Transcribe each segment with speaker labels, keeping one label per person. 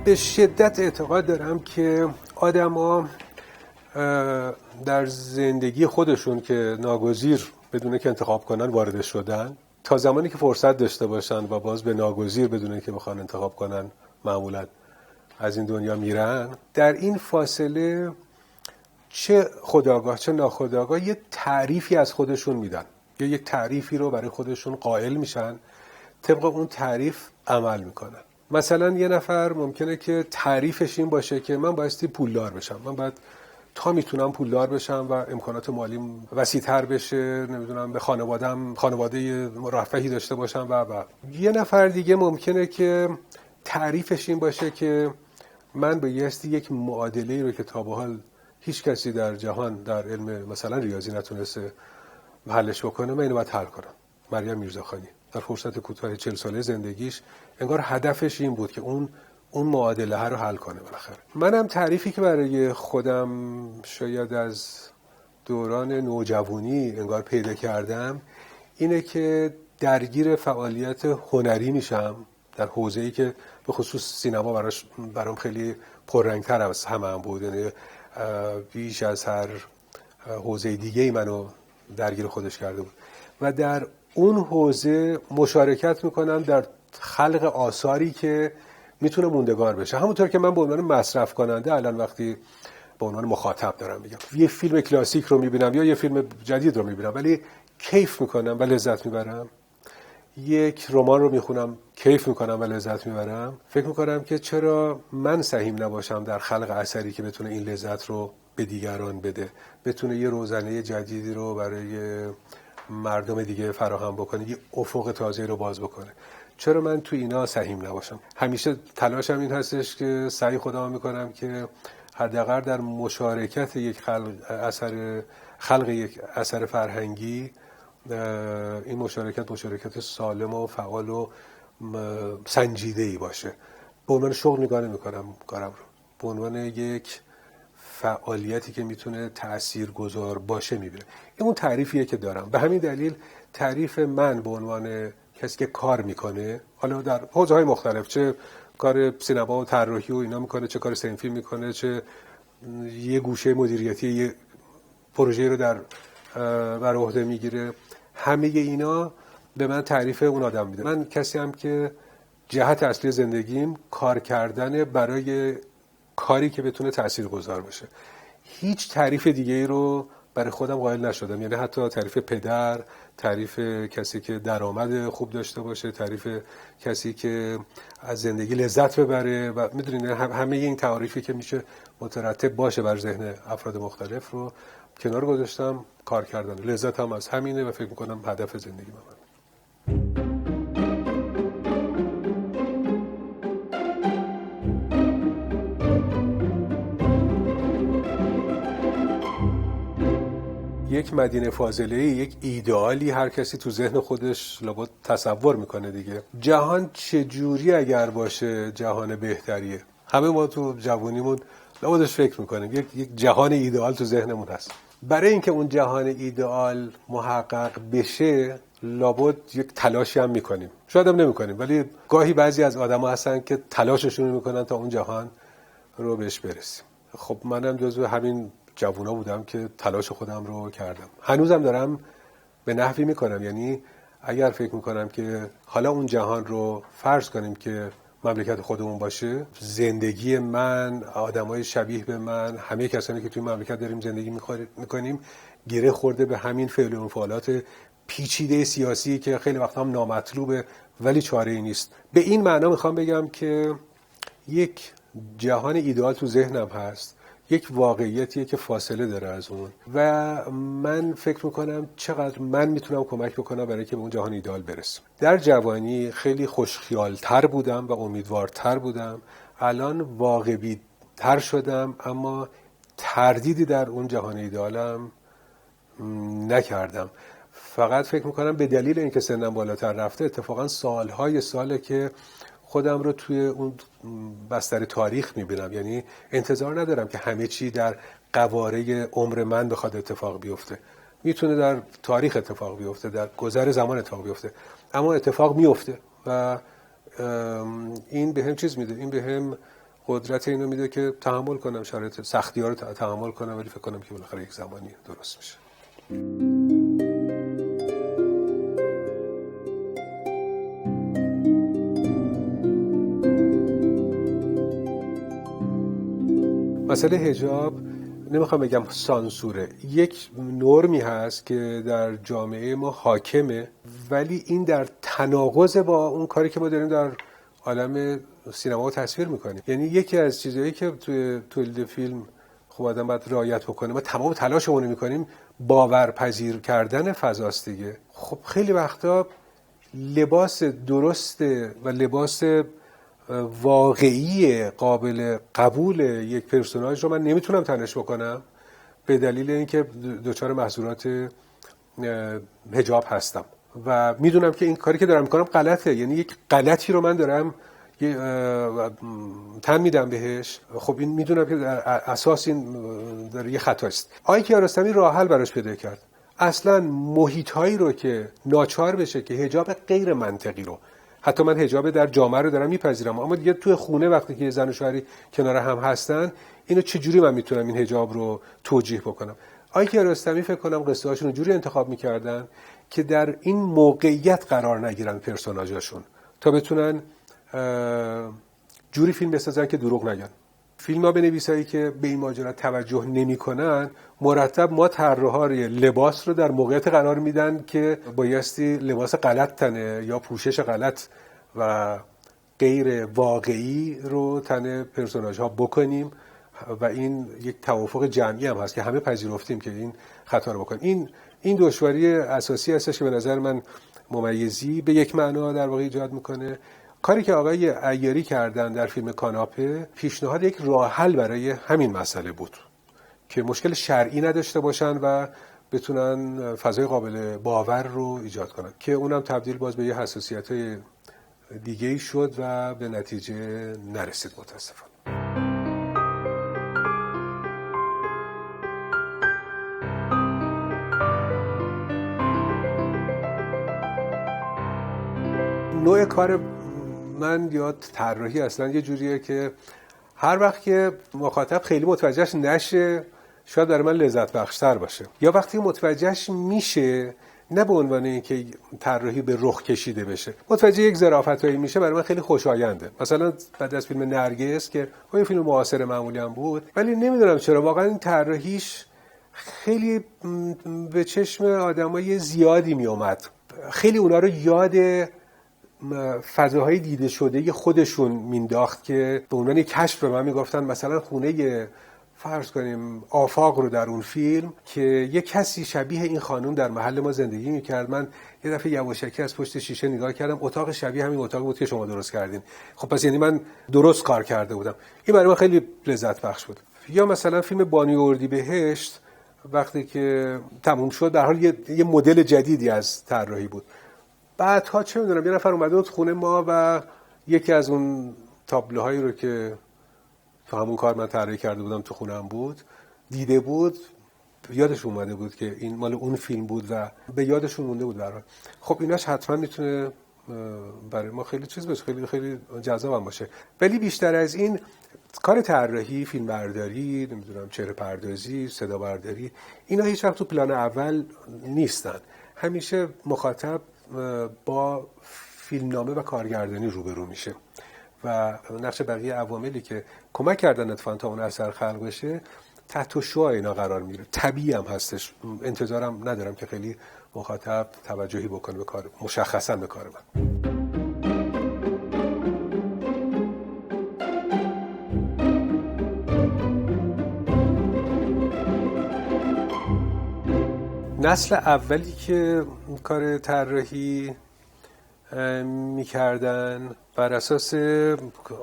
Speaker 1: به شدت اعتقاد دارم که آدم‌ها در زندگی خودشون که ناگزیر بدون که انتخاب کنن وارد شدن، تا زمانی که فرصت داشته باشن و باز به ناگزیر بدون که بخوان انتخاب کنن معمولا از این دنیا میرن، در این فاصله چه خودآگاه چه ناخودآگاه یه تعریفی از خودشون میدن یا یک تعریفی رو برای خودشون قائل میشن، طبق اون تعریف عمل میکنن. مثلا یه نفر ممکنه که تعریفش این باشه که من بایستی پولدار بشم، من باید تا میتونم پولدار بشم و امکانات مالیم وسیع‌تر بشه، نمیدونم به خانواده مرفهی داشته باشم و یه نفر دیگه ممکنه که تعریفش این باشه که من بایستی یک معادله رو که تا به حال هیچ کسی در جهان در علم مثلا ریاضی نتونسته حلش بکنه، من اینو باید حل کنم. مریم میرزاخانی در فرصت کوتاه 40 ساله زندگیش انگار هدفش این بود که اون معادله رو حل کنه بالاخره. منم تعریفی که برای خودم شاید از دوران نوجوانی انگار پیدا کردم اینه که درگیر فعالیت هنری میشم در حوزه‌ای که به خصوص سینما برام خیلی پررنگ‌تر از همه بود، یعنی بیش از هر حوزه دیگه‌ای منو درگیر خودش کرده بود و در اون حوزه مشارکت میکنم در خلق آثاری که میتونه موندگار بشه. همونطور که من به عنوان مصرف کننده الان وقتی به عنوان مخاطب دارم میگم یه فیلم کلاسیک رو میبینم یا یه فیلم جدید رو میبینم ولی کیف میکنم و لذت میبرم، یک رمان رو میخونم کیف میکنم و لذت میبرم، فکر میکنم که چرا من سهیم نباشم در خلق اثری که بتونه این لذت رو به دیگران بده، بتونه یه روزنه جدیدی رو برای مردم دیگه فراهم بکنه، یه افق تازه رو باز بکنه. چرا من تو اینا سهیم نباشم؟ همیشه تلاشم این هستش که سعی خودم میکنم که حداقل در مشارکت یک خلق یک اثر فرهنگی، این مشارکت سالم و فعال و سنجیده‌ای باشه. به عنوان شغل نگاه نمی‌کنم کارم رو، به عنوان یک فعالیتی که میتونه تاثیرگذار باشه میبینم. این اون تعریفیه که دارم. به همین دلیل تعریف من به عنوان کسی که کار میکنه، حالا در حوزه‌های مختلف، چه کار سینما و طراحی و اینا میکنه، چه کار صنفی میکنه، چه یه گوشه مدیریتی یه پروژه رو بر عهده میگیره، همه اینا به من تعریف اون آدم میده. من کسی هم که جهت اصلی زندگیم کار کردن برای کاری که بتونه تاثیرگذار باشه. هیچ تعریف دیگه ای رو برای خودم قائل نشدم، یعنی حتی تعریف پدر، تعریف کسی که درآمد خوب داشته باشه، تعریف کسی که از زندگی لذت ببره و میدونین همه این تعریفی که میشه مترتب باشه بر ذهن افراد مختلف رو کنار گذاشتم. کار کردن لذت هم از همینه و فکر میکنم هدف زندگی من. یک مدینه فاضله‌ای، یک ایدئالی هر کسی تو ذهن خودش لابد تصور میکنه دیگه. جهان چجوری اگر باشه جهان بهتریه؟ همه ما تو جوانیمون لابدش فکر میکنیم یک جهان ایدئال تو ذهنمون هست. برای اینکه اون جهان ایدئال محقق بشه لابد یک تلاشی هم میکنیم، شاید هم نمیکنیم، ولی گاهی بعضی از آدم‌ها هستن که تلاششون میکنن تا اون جهان رو بهش برسیم. خب منم جزو همین جوونا بودم که تلاش خودم رو کردم، هنوزم دارم به نحوی میکنم. یعنی اگر فکر میکنم که حالا اون جهان رو فرض کنیم که مملکت خودمون باشه، زندگی من، آدمای شبیه به من، همه کسانی که توی مملکت داریم زندگی میکنیم گره خورده به همین فعل و انفعالات پیچیده سیاسی که خیلی وقتا هم نامطلوبه ولی چاره‌ای نیست. به این معنا میخوام بگم که یک جهان ایدئال تو ذهنم هست، یک واقعیتیه که فاصله داره از اون و من فکر میکنم چقدر من میتونم کمک بکنم برای که به اون جهان ایدئال برسیم. در جوانی خیلی خوشخیالتر بودم و امیدوارتر بودم، الان واقعی تر شدم اما تردیدی در اون جهان ایدئالم نکردم. فقط فکر میکنم به دلیل اینکه سنم بالاتر رفته اتفاقا سالهای ساله که خودم رو توی اون بستر تاریخ میبینم، یعنی انتظار ندارم که همه چی در قواره عمر من بخواد اتفاق بیفته. میتونه در تاریخ اتفاق بیفته، در گذر زمان اتفاق بیفته، اما اتفاق میفته و این به هم چیز میده، این به هم قدرت اینو میده که تحمل کنم، شرایط سختی‌ها رو تحمل کنم، ولی فکر کنم که بالاخره یک زمانی درست میشه. مسئله حجاب نمیخوام بگم سانسوره، یک نرمی هست که در جامعه ما حاکمه، ولی این در تناقض با اون کاری که ما داریم در عالم سینما تصویر میکنیم. یعنی یکی از چیزایی که توی تولید فیلم خب آدم باید رعایت بکنه، ما تمام تلاشمون رو میکنیم باورپذیر کردن فضاست دیگه. خب خیلی وقتا لباس درسته و لباس واقعی قابل قبول یک پرسوناژ رو من نمیتونم تنش بکنم به دلیل اینکه دچار محظورات حجاب هستم و میدونم که این کاری که دارم میکنم غلطه، یعنی یک غلطی رو من دارم تن میدم بهش. خب این میدونم که در اساس این داره یه خطاست. آقای کیارستمی راه حل براش پیدا کرد. اصلا محیط‌هایی رو که ناچار بشه که حجاب غیر منطقی رو، حتی من حجاب در جامعه رو دارم میپذیرم، اما دیگه توی خونه وقتی که زن و شوهری کنار هم هستن، اینو چجوری من میتونم این حجاب رو توجیه بکنم؟ آقای کیارستمی فکر کنم قصه هاشون رو جوری انتخاب میکردن که در این موقعیت قرار نگیرن پرسوناژاشون تا بتونن جوری فیلم بسازن که دروغ نگن. فیلم‌ها بنویسایی که به این ماجرا توجه نمی‌کنن، مرتب ما طراحای لباس رو در موقعیت قرار میدن که بایستی لباس غلط تنه یا پوشش غلط و غیر واقعی رو تن پرسوناژها بکنیم و این یک توافق جمعی هم هست که همه پذیرفتیم که این خطا رو بکنیم. این دشواری اساسی هستش که به نظر من ممیزی به یک معنا در واقع ایجاد میکنه. کاری که آقای عیاری کردن در فیلم کاناپه پیشنهاد یک راه حل برای همین مسئله بود که مشکل شرعی نداشته باشن و بتونن فضای قابل باور رو ایجاد کنن که اونم تبدیل باز به یه حساسیت‌های دیگه‌ای شد و به نتیجه نرسید متاسفانه. نوع کار من یا طراحی اصلا یه جوریه که هر وقت که مخاطب خیلی متوجهش نشه شاید برای من لذت بخشتر باشه، یا وقتی متوجهش میشه نه به عنوان اینکه طراحی به رخ کشیده بشه، متوجه یک ظرافتایی میشه، برای من خیلی خوشاینده. مثلا بعد از فیلم نرگس که یه فیلم معاصر معمولی هم بود، ولی نمیدونم چرا واقعا این طراحیش خیلی به چشم آدمای زیادی میومد، خیلی اونا رو یاد فضاهای دیده شده خودشون مینداخت که به عنوان کشف به من میگفتن مثلا خونه فرض کنیم آفاق رو در اون فیلم که یه کسی شبیه این خانم در محل ما زندگی میکرد. من یه دفعه یواشکی از پشت شیشه نگاه کردم، اتاق شبیه همین اتاق بود که شما درست کردین. خب پس یعنی من درست کار کرده بودم. این برای من خیلی لذت بخش بود. یا مثلا فیلم بانی اردیبهشت وقتی که تموم شد در حال یه مدل جدیدی از طراحی بود. بعدها چه میدونم یه نفر اومده بود خونه ما و یکی از اون تابلوهایی رو که تو همون کار من طراحی کرده بودم تو خونم بود دیده بود، یادش اومده بود که این مال اون فیلم بود و به یادشون مونده بود برای. خب ایناش حتما میتونه برای ما خیلی چیز باشه، خیلی خیلی جذاب هم باشه. ولی بیشتر از این کار طراحی، فیلم برداری، نمیدونم چهره پردازی، صدا برداری، اینا هیچ وقت تو پلان اول نیستن. همیشه مخاطب با فیلمنامه و کارگردانی روبرو میشه و نقش بقیه عواملی که کمک کردن اتفاقا تا اون اثر خلق بشه تحت شعاع اینا قرار میگیره. طبیعی هم هستش، انتظارم ندارم که خیلی مخاطب توجهی بکنه به کار، مشخصا به کار من. نسل اولی که کار طراحی میکردن بر اساس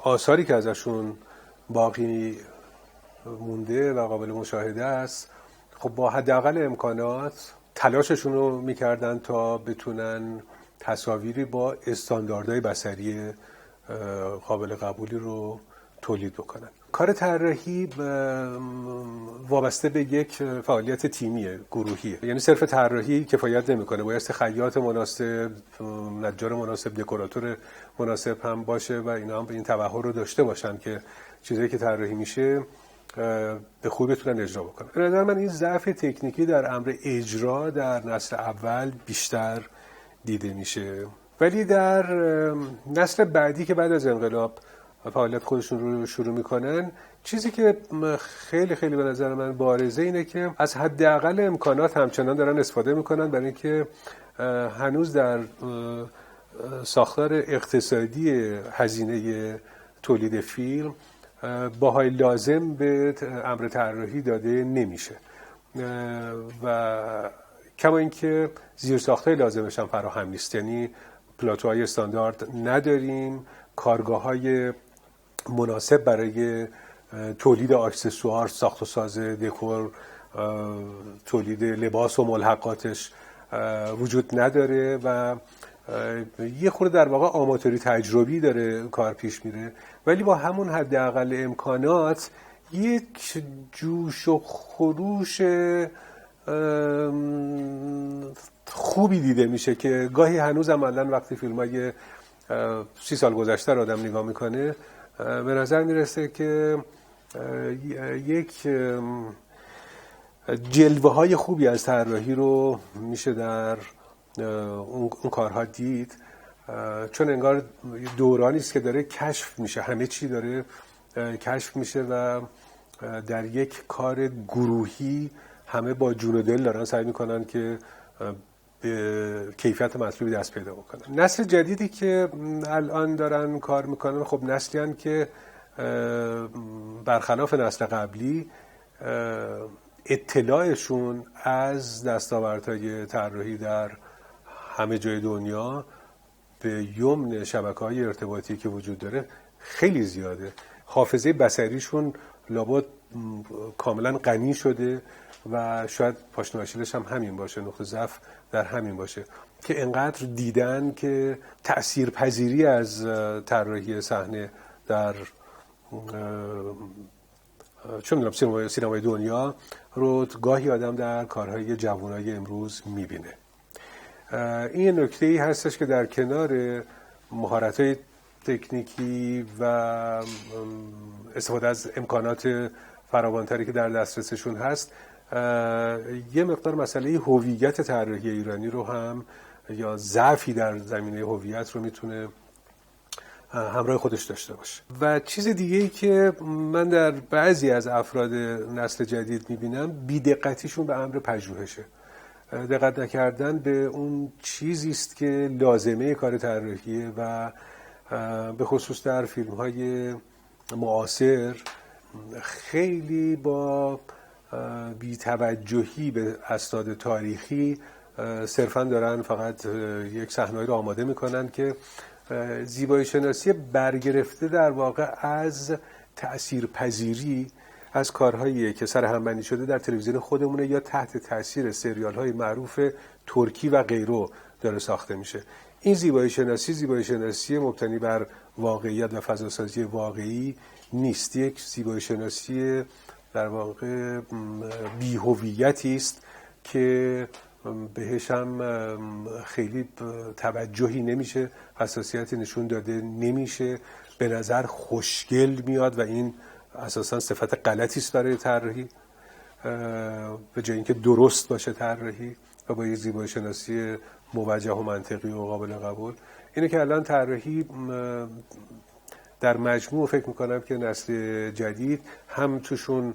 Speaker 1: آثاری که ازشون باقی مونده و قابل مشاهده است، خب با حداقل امکانات تلاششون رو میکردن تا بتونن تصاویری با استانداردهای بصری قابل قبولی رو تولید بکنن. کار طراحی وابسته به یک فعالیت تیمیه، گروهیه. یعنی صرف طراحی کفایت نمیکنه، باید خیاط مناسب، نجار مناسب، دکوراتور مناسب هم باشه و اینا هم این توهم رو داشته باشن که چیزایی که طراحی میشه به خوبی بتونن اجرا بکنن. به نظر من این ضعف تکنیکی در امر اجرا در نسل اول بیشتر دیده میشه، ولی در نسل بعدی که بعد از انقلاب فعالیت خودشون رو شروع میکنن، چیزی که خیلی خیلی به نظر من بارزه اینه که از حداقل امکانات همچنان دارن استفاده میکنن، برای اینکه هنوز در ساختار اقتصادی هزینه تولید فیلم باهای لازم به امر طراحی داده نمیشه و کما اینکه زیرساخت‌های لازمش هم فراهم نیست. یعنی پلاتوهای استاندارد نداریم، کارگاه‌های مناسب برای تولید اکسسوار، ساخت و ساز دکور، تولید لباس و ملحقاتش وجود نداره و یه خورده در واقع آماتوری تجربی داره کار پیش میره، ولی با همون حداقل امکانات یک جوش و خروش خوبی دیده میشه که گاهی هنوز عملاً وقتی فیلمای 30 سال گذشته رو آدم نگاه میکنه به نظر میرسه که یک جلوه های خوبی از طراحی رو میشه در اون کارها دید، چون انگار دورانی است که داره کشف میشه، همه چی داره کشف میشه و در یک کار گروهی همه با جون و دل دارن سعی میکنن که به کیفیت مطلوبی دست پیدا بکنن. نسل جدیدی که الان دارن کار میکنن خب نسلی هستند که برخلاف نسل قبلی اطلاعشون از دستاوردهای طراحی در همه جای دنیا به یمن شبکه‌های ارتباطی که وجود داره خیلی زیاده. حافظه بصریشون لابد کاملا غنی شده و شاید پاشنه وشیلش هم همین باشه، نقطه ضعف در همین باشه که انقدر دیدن که تأثیرپذیری از طراحی صحنه در چه می‌دونم سینمای دنیا رو گاهی آدم در کارهای جوانای امروز می‌بینه. این نکته‌ای هستش که در کنار مهارت‌های تکنیکی و استفاده از امکانات فراوان‌تری که در دسترسشون هست، یه مقدار مسئله هویت طراحی ایرانی رو هم یا ضعفی در زمینه هویت رو میتونه همراه خودش داشته باشه. و چیز دیگه‌ای که من در بعضی از افراد نسل جدید میبینم بی‌دقتیشون به امر پژوهشه. دقت نکردن به اون چیزی است که لازمه کار طراحیه و به خصوص در فیلم‌های معاصر خیلی با بی‌توجهی به اسناد تاریخی صرفاً دارن فقط یک صحنه‌ای رو آماده میکنن که زیبایی شناسی برگرفته در واقع از تأثیرپذیری از کارهایی که سرهمبندی شده در تلویزیون خودمونه یا تحت تاثیر سریال‌های معروف ترکی و غیره داره ساخته میشه. این زیبایی شناسی مبتنی بر واقعیت و فضاسازی واقعی نیست، یک زیبایی شناسی در واقع بی‌هویتی است که بهش هم خیلی توجهی نمیشه، حساسیتی نشون داده نمیشه، به نظر خوشگل میاد و این اساساً صفت غلطی است برای طراحی به جای اینکه درست باشه طراحی و با یه زیبایی شناسی موجه و منطقی و قابل قبول. اینه که الان طراحی در مجموع فکر میکنم که نسل جدید هم توشون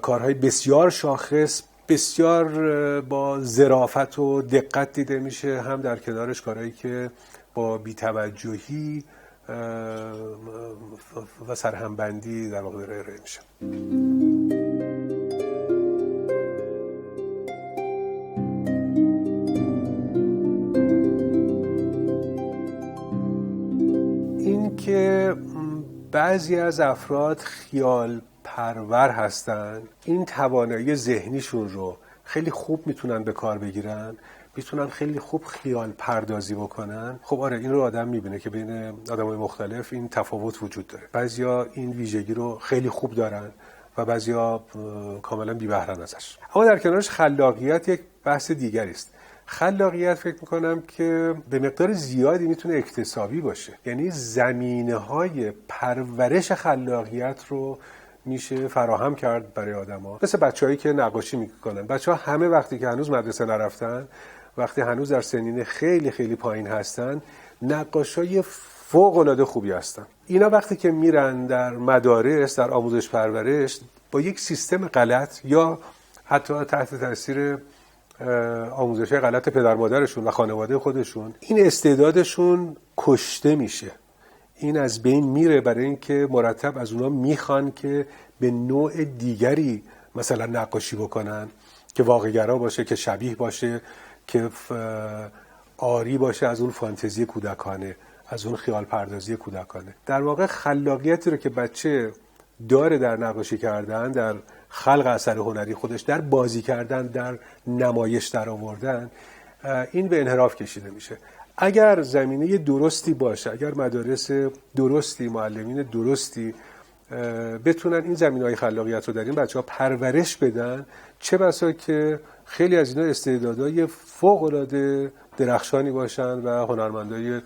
Speaker 1: کارهای بسیار شاخص، بسیار با ظرافت و دقت دیده میشه، هم در کنارش کارهایی که با بی‌توجهی و سرهمبندی در واقع ارائه میشه. این که بعضی از افراد خیال پرور هستن، این توانایی ذهنیشون رو خیلی خوب میتونن به کار بگیرن، میتونن خیلی خوب خیال پردازی بکنن. خب آره، این رو آدم میبینه که بین آدمای مختلف این تفاوت وجود داره. بعضیا این ویژگی رو خیلی خوب دارن و بعضیا کاملا بی بهره‌ن ازش. اما در کنارش خلاقیت یک بحث دیگری است. خلاقیت فکر میکنم که به مقدار زیادی میتونه اکتسابی باشه، یعنی زمینه‌های پرورش خلاقیت رو میشه فراهم کرد برای آدما. مثل بچه‌هایی که نقاشی میکنن، بچه‌ها همه وقتی که هنوز مدرسه نرفتن، وقتی هنوز در سنین خیلی خیلی پایین هستن، نقاشای فوق‌العاده خوبی هستن. اینا وقتی که میرن در مدارس، در آموزش پرورش، با یک سیستم غلط یا حتی تحت تاثیر آموزش غلط پدر مادرشون و خانواده خودشون، این استعدادشون کشته میشه، این از بین میره، برای اینکه مرتب از اونا میخوان که به نوع دیگری مثلا نقاشی بکنن که واقع‌گرا باشه، که شبیه باشه، که آری باشه از اون فانتزی کودکانه، از اون خیال پردازی کودکانه. در واقع خلاقیتی رو که بچه داره در نقاشی کردن، در خلق اثر هنری خودش، در بازی کردن، در نمایش در آوردن، این به انحراف کشیده میشه. اگر زمینه درستی باشه، اگر مدارس درستی، معلمین درستی بتونن این زمینه‌های خلاقیت رو در این بچه‌ها پرورش بدن، چه بسا که خیلی از اینا استعدادهای فوق‌العاده درخشانی باشن و هنرمندای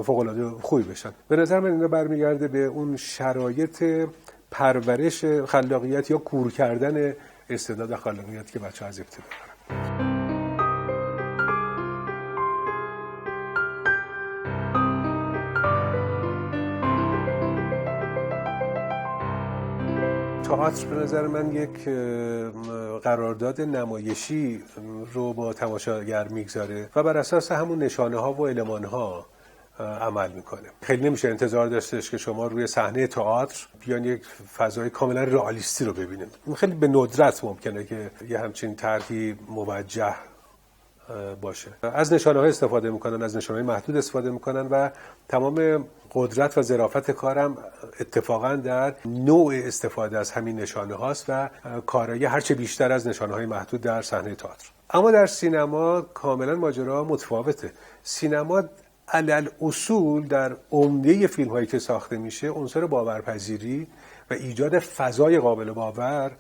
Speaker 1: فوق‌العاده خوبی بشن. به نظر من اینا برمیگرده به اون شرایط پرورش خلاقیت یا کور کردن استعداد خلاقیت که بچه‌ها از ابتدا دارن. تئاتر به نظر من یک قرارداد نمایشی رو با تماشاگر میگذاره و بر اساس همون نشانه ها و المان ها عمل میکنه. خیلی نمیشه انتظار داشتش که شما روی صحنه تئاتر بیان یک فضای کاملا رئالیستی رو ببینید. خیلی به ندرت ممکنه که یه همچین طرحی موجه باشه. از نشانه ها استفاده میکنن، از نشانه های محدود استفاده میکنن و تمام قدرت و ظرافت کارم اتفاقا در نوع استفاده از همین نشانه هاست و کارایی هرچه بیشتر از نشانه های محدود در صحنه تئاتر. اما در سینما کاملا ماجرا متفاوته. سینما علل اصول در عمده فیلم هایی که ساخته میشه عنصر باورپذیری و ایجاد فضای قابل باور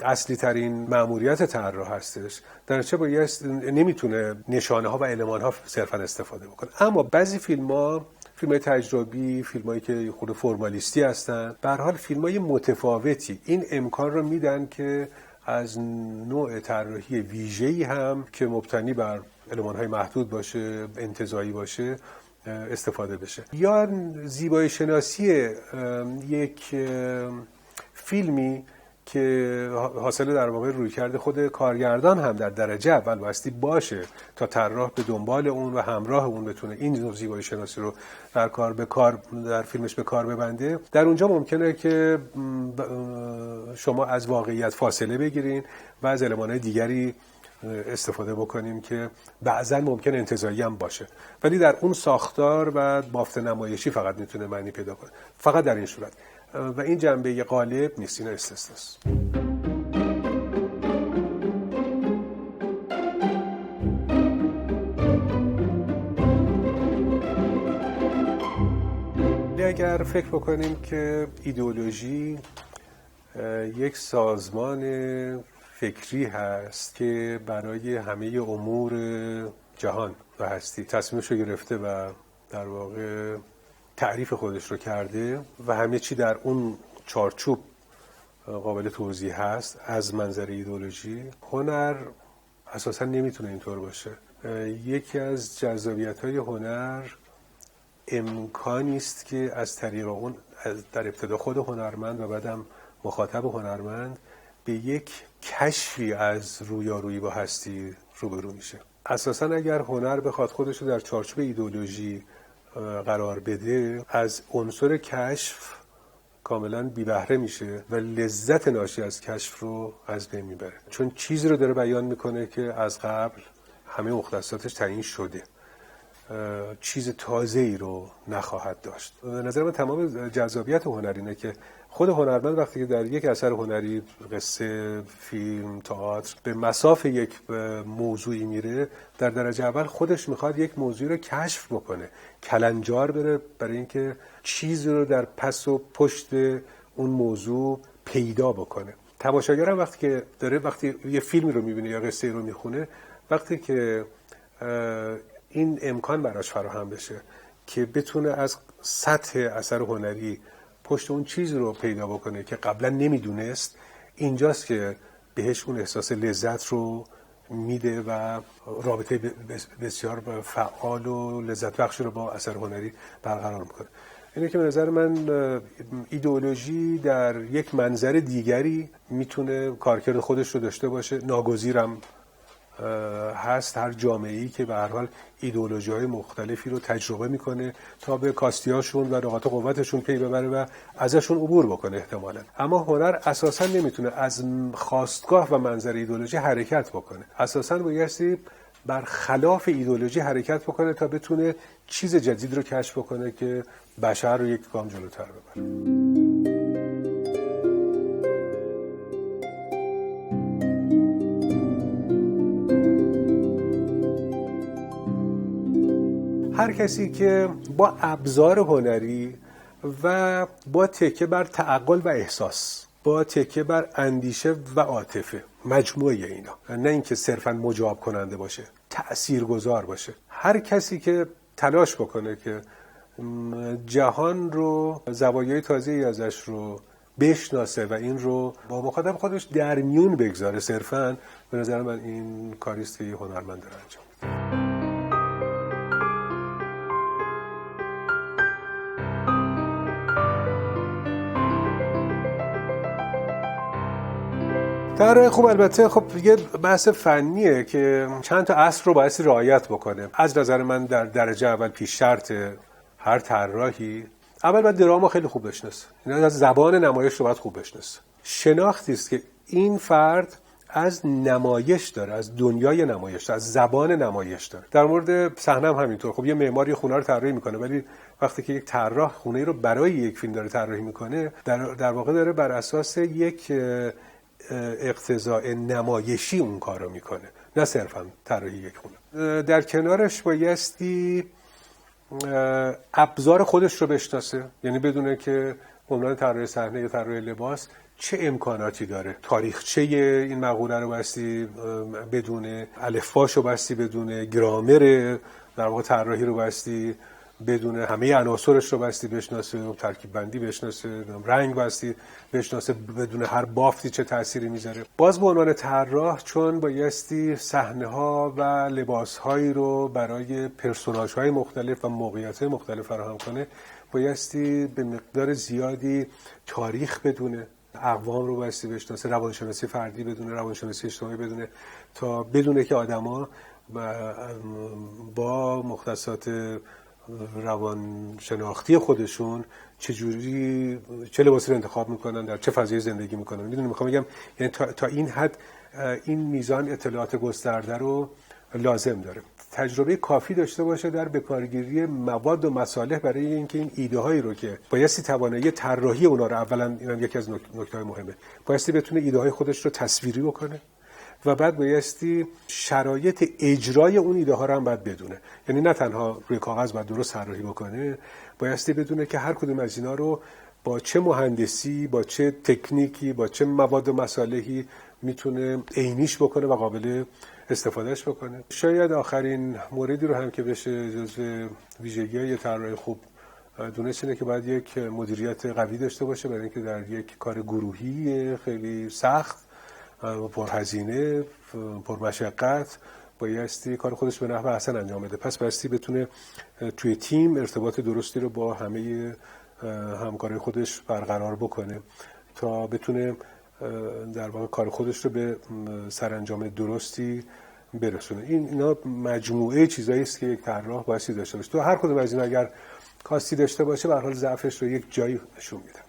Speaker 1: اصلی ترین مأموریت طراح هستش. در نتیجه باید نمیتونه نشانه ها و المان ها صرفا استفاده بکنه. اما بعضی فیلم‌های تجربی، فیلمایی که خود فرمالیستی هستن، به هر حال فیلمای متفاوتی این امکان رو میدن که از نوع طراحی ویژه‌ای هم که مبتنی بر المان‌های محدود باشه، انتزاعی باشه، استفاده بشه. یا زیبایی شناسی یک فیلمی که حاصل در واقع رویکرد خود کارگردان هم در درجه اول بایستی باشه تا طراح به دنبال اون و همراه اون بتونه این زیبایی شناسی رو در فیلمش به کار ببنده. در اونجا ممکنه که شما از واقعیت فاصله بگیرین و از المان‌های دیگری استفاده بکنیم که بعضا ممکن انتزاعی هم باشه، ولی در اون ساختار و بافت نمایشی فقط میتونه معنی پیدا کنه، فقط در این صورت. و این جنبه غالب نیست، این استثناست. اگر فکر بکنیم که ایدئولوژی یک سازمان فکری هست که برای همه امور جهان و هستی تصمیمش رو گرفته و در واقع تعریف خودش رو کرده و همه چی در اون چارچوب قابل توضیح هست از منظر ایدئولوژی، هنر اساسا نمیتونه اینطور باشه. یکی از جذابیت‌های هنر امکانی است که از طریق اون در ابتدا خود هنرمند و بعدم مخاطب هنرمند به یک کشفی از رویارویی با هستی روبرو میشه. اساسا اگر هنر بخواد خودش رو در چارچوب ایدئولوژی قرار بده، از عنصر کشف کاملا بی بهره میشه و لذت ناشی از کشف رو از بین میبره، چون چیزی رو داره بیان میکنه که از قبل همه مختصاتش تعیین شده چیز تازه‌ای رو نخواهد داشت. به نظر من تمام جذابیت هنر اینه که خود هنرمند وقتی که در یک اثر هنری، قصه، فیلم، تئاتر، به مصاف یک موضوعی میره، در درجه اول خودش میخواد یک موضوعی رو کشف بکنه، کلنجار بره برای اینکه چیزی رو در پس و پشت اون موضوع پیدا بکنه. تماشاگر هم وقتی یه فیلمی رو میبینه یا قصه رو میخونه، وقتی که این امکان براش فراهم بشه که بتونه از سطح اثر هنری پشت اون چیز رو پیدا بکنه که قبلا نمیدونست، اینجاست که بهش اون احساس لذت رو میده و رابطه بسیار فعال و لذت بخش رو با اثر هنری برقرار میکنه. اینه که به نظر من ایدئولوژی در یک منظر دیگری میتونه کارکرد خودش رو داشته باشه. ناگزیرم هست هر جامعه‌ای که به هر حال ایدئولوژی‌های مختلفی رو تجربه میکنه تا به کاستیاشون و نقاط قوتشون پی ببره و ازشون عبور بکنه احتمالاً. اما هنر اساساً نمیتونه از خاستگاه و منظر ایدئولوژی حرکت بکنه. اساساً بایستی بر خلاف ایدئولوژی حرکت بکنه تا بتونه چیز جدید رو کشف بکنه که بشر رو یک گام جلوتر ببره. هر کسی که با ابزار هنری و با تکیه بر تعقل و احساس، با تکیه بر اندیشه و عاطفه، مجموعه اینا، نه اینکه صرفاً مجاب کننده باشه، تأثیرگذار باشه، هر کسی که تلاش بکنه که جهان رو، زوایای تازه‌ای ازش رو بشناسه و این رو با مخاطب خودش در میون بگذاره، صرفاً به نظر من این کاریست که هنرمند داره انجام میده. طراح خوب البته خب یه بحث فنیه که چند تا اصل رو باید رعایت بکنه. از نظر من در درجه اول پیش شرط هر طراحی اول باید درامو خیلی خوب بشناسه. یعنی از زبان نمایش رو باید خوب بشناسه. شناختی است که این فرد از نمایش داره، از دنیای نمایش داره، از زبان نمایش داره. در مورد صحنه هم همینطور. خب یه معماری خونه رو طراحی میکنه، ولی وقتی که یک طراح خونه رو برای یک فیلم داره طراحی میکنه، در واقع داره بر اساس یک اقتضاء نمایشی اون کار رو میکنه، نه صرفا طراحی یک خونه. در کنارش بایستی ابزار خودش رو بشناسه، یعنی بدونه که عنوان طراح صحنه یا طراح لباس چه امکاناتی داره. تاریخچه این مقوله رو بایستی بدونه، الفباش رو بایستی بدونه، گرامر در واقع طراحی رو بایستی بدونه، همه عناصرش رو بایستی بشناسه، ترکیب بندی بشناسه، رنگ بایستی بشناسه، بدونه هر بافتی چه تأثیری میذاره. باز به عنوان طراح چون بایستی صحنه‌ها و لباس‌هایی رو برای پرسوناژهای مختلف و موقعیت‌های مختلف فراهم کنه، بایستی به مقدار زیادی تاریخ بدونه، اقوام رو بایستی بشناسه، روانشناسی فردی بدونه، روانشناسی اجتماعی بدونه، تا بدونه که آدما با مختصات روانشناختی خودشون چه لباسی رو انتخاب میکنن، در چه فضایی زندگی میکنن. میدونی میخوام بگم یعنی تا این حد این میزان اطلاعات گسترده رو لازم داره. تجربه کافی داشته باشه در بکارگیری مواد و مصالح برای اینکه این ایده هایی رو که بایستی توانایی طراحی اونا رو، اولا اینم یکی از نکته‌های مهمه، بایستی بتونه ایده های خودش رو تصویری بکنه و بعد بایستی شرایط اجرای اون ایده ها رو هم باید بدونه. یعنی نه تنها روی کاغذ باید درست طراحی بکنه، بایستی بدونه که هر کدوم از اینا رو با چه مهندسی، با چه تکنیکی، با چه مواد و مصالحی میتونه عینیش بکنه و قابل استفادهش بکنه. شاید آخرین موردی رو هم که بشه جزو ویژگی‌های طراح خوب دونست اینه که باید یک مدیریت قوی داشته باشه، برای اینکه در یک کار گروهی خیلی سخت، پرهزینه، پرمشقت، بایستی کار خودش به نحو احسن انجام بده. پس بایستی بتونه توی تیم ارتباط درستی رو با همه همکارای خودش برقرار بکنه تا بتونه در واقع کار خودش رو به سرانجام درستی برسونه. اینا مجموعه چیزایی است که یک طراح بایستی داشته باشه. تو هر کدوم از اینا اگر کاستی داشته باشه، به هر حال ضعفش رو یک جایی نشون میده.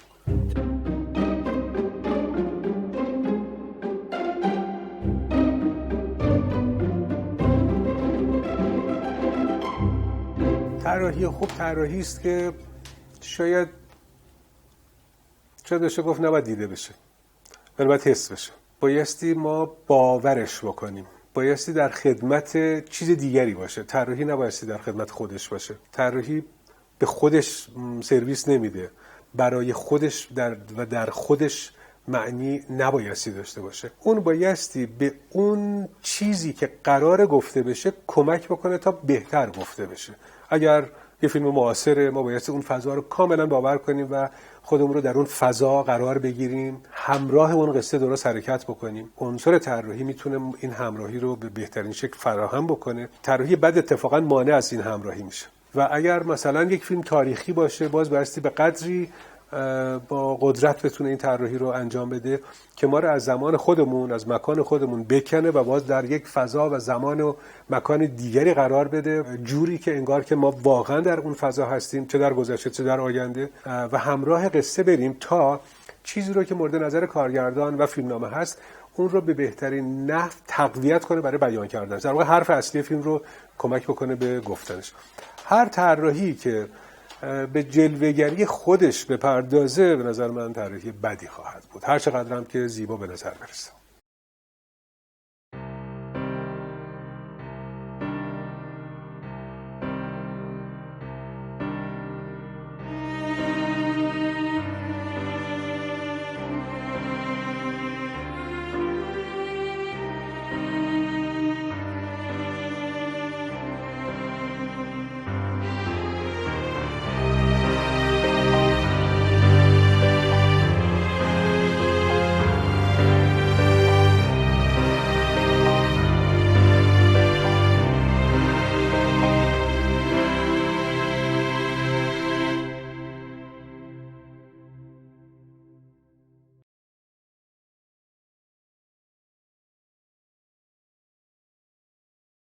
Speaker 1: طراحی خوب طراحی است که شاید بشه گفت نباید دیده بشه، ولی باید حس بشه. بایستی ما باورش بکنیم، بایستی در خدمت چیز دیگری باشه. طراحی نبایستی در خدمت خودش باشه. طراحی به خودش سرویس نمیده، برای خودش در خودش معنی نبایستی داشته باشه. اون بایستی به اون چیزی که قرار گفته بشه کمک بکنه تا بهتر گفته بشه. اگر یه فیلم معاصره، ما بایستی اون فضا رو کاملا باور کنیم و خودمون رو در اون فضا قرار بگیریم، همراه اون قصه درست حرکت بکنیم. عنصر طراحی میتونه این همراهی رو به بهترین شکل فراهم بکنه. طراحی بد اتفاقا مانع از این همراهی میشه. و اگر مثلا یک فیلم تاریخی باشه، باز بایستی به قدری با قدرت بتونه این طراحی رو انجام بده که ما رو از زمان خودمون، از مکان خودمون بکنه و باز در یک فضا و زمان و مکان دیگری قرار بده، جوری که انگار که ما واقعا در اون فضا هستیم، چه در گذشته چه در آینده، و همراه قصه بریم تا چیزی رو که مورد نظر کارگردان و فیلمنامه هست اون رو به بهترین نحو تقویت کنه برای بیان کردن. در واقع حرف اصلی فیلم رو کمک بکنه به گفتنش. هر طراحی که به جلوه‌گری خودش بپردازه به نظر من طراحی بدی خواهد بود، هر چقدر هم که زیبا به نظر برسه.